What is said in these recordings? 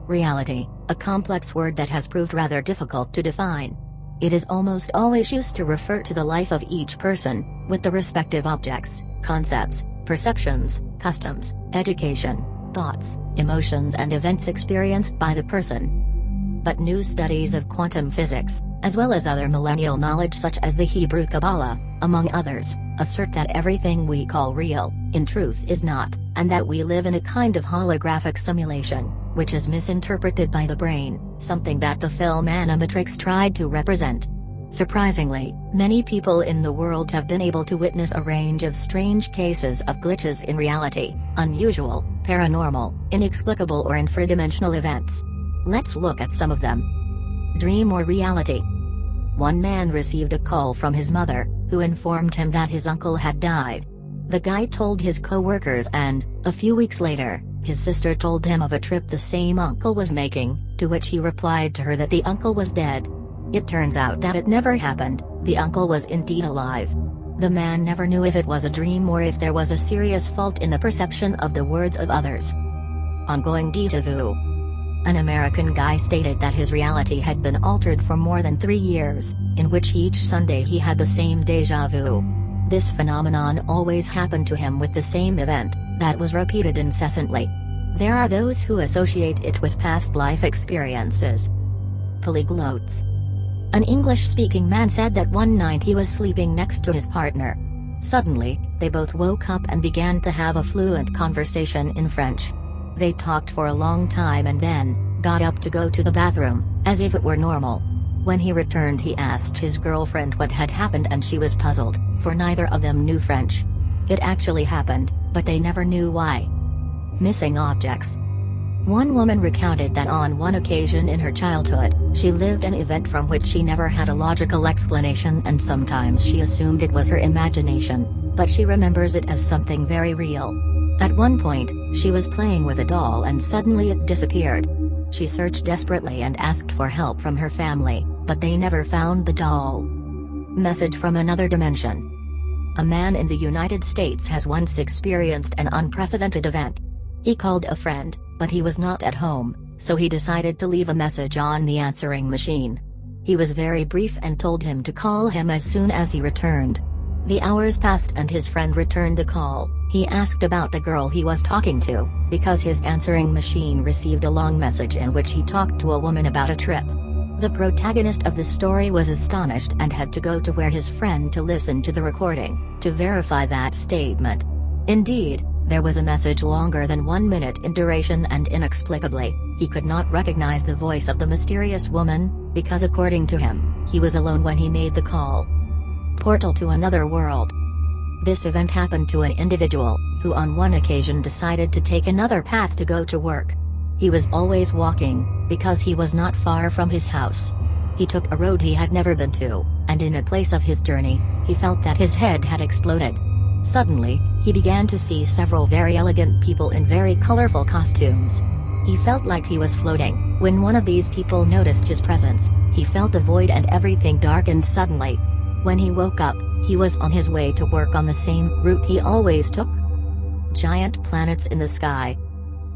Reality, a complex word that has proved rather difficult to define. It is almost always used to refer to the life of each person, with the respective objects, concepts, perceptions, customs, education, thoughts, emotions and events experienced by the person. But new studies of quantum physics, as well as other millennial knowledge such as the Hebrew Kabbalah, among others, assert that everything we call real, in truth is not, and that we live in a kind of holographic simulation, which is misinterpreted by the brain, something that the film Animatrix tried to represent. Surprisingly, many people in the world have been able to witness a range of strange cases of glitches in reality, unusual, paranormal, inexplicable or infradimensional events. Let's look at some of them. Dream or reality. One man received a call from his mother, who informed him that his uncle had died. The guy told his co-workers and, a few weeks later, his sister told him of a trip the same uncle was making, to which he replied to her that the uncle was dead. It turns out that it never happened, the uncle was indeed alive. The man never knew if it was a dream or if there was a serious fault in the perception of the words of others. Ongoing déjà vu. An American guy stated that his reality had been altered for more than 3 years, in which each Sunday he had the same déjà vu. This phenomenon always happened to him with the same event, that was repeated incessantly. There are those who associate it with past life experiences. Polyglots. An English-speaking man said that one night he was sleeping next to his partner. Suddenly, they both woke up and began to have a fluent conversation in French. They talked for a long time and then, got up to go to the bathroom, as if it were normal. When he returned he asked his girlfriend what had happened and she was puzzled, for neither of them knew French. It actually happened, but they never knew why. Missing objects. One woman recounted that on one occasion in her childhood, she lived an event from which she never had a logical explanation and sometimes she assumed it was her imagination, but she remembers it as something very real. At one point, she was playing with a doll and suddenly it disappeared. She searched desperately and asked for help from her family, but they never found the doll. Message from another dimension. A man in the United States has once experienced an unprecedented event. He called a friend, but he was not at home, so he decided to leave a message on the answering machine. He was very brief and told him to call him as soon as he returned. The hours passed and his friend returned the call. He asked about the girl he was talking to, because his answering machine received a long message in which he talked to a woman about a trip. The protagonist of the story was astonished and had to go to where his friend to listen to the recording, to verify that statement. Indeed, there was a message longer than 1 minute in duration and inexplicably, he could not recognize the voice of the mysterious woman, because according to him, he was alone when he made the call. Portal to another world. This event happened to an individual, who on one occasion decided to take another path to go to work. He was always walking, because he was not far from his house. He took a road he had never been to, and in a place of his journey, he felt that his head had exploded. Suddenly, he began to see several very elegant people in very colorful costumes. He felt like he was floating. When one of these people noticed his presence, he felt a void and everything darkened suddenly. When he woke up, he was on his way to work on the same route he always took. Giant planets in the sky.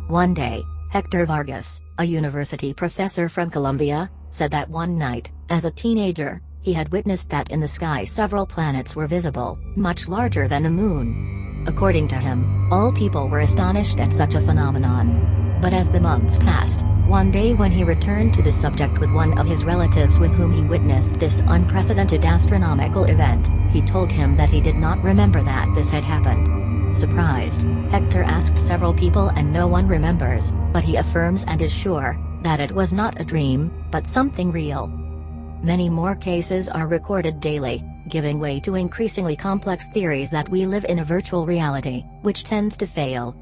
One day, Hector Vargas, a university professor from Colombia, said that one night, as a teenager, he had witnessed that in the sky several planets were visible, much larger than the moon. According to him, all people were astonished at such a phenomenon. But as the months passed, one day when he returned to the subject with one of his relatives with whom he witnessed this unprecedented astronomical event, he told him that he did not remember that this had happened. Surprised, Hector asked several people and no one remembers, but he affirms and is sure that it was not a dream, but something real. Many more cases are recorded daily, giving way to increasingly complex theories that we live in a virtual reality, which tends to fail.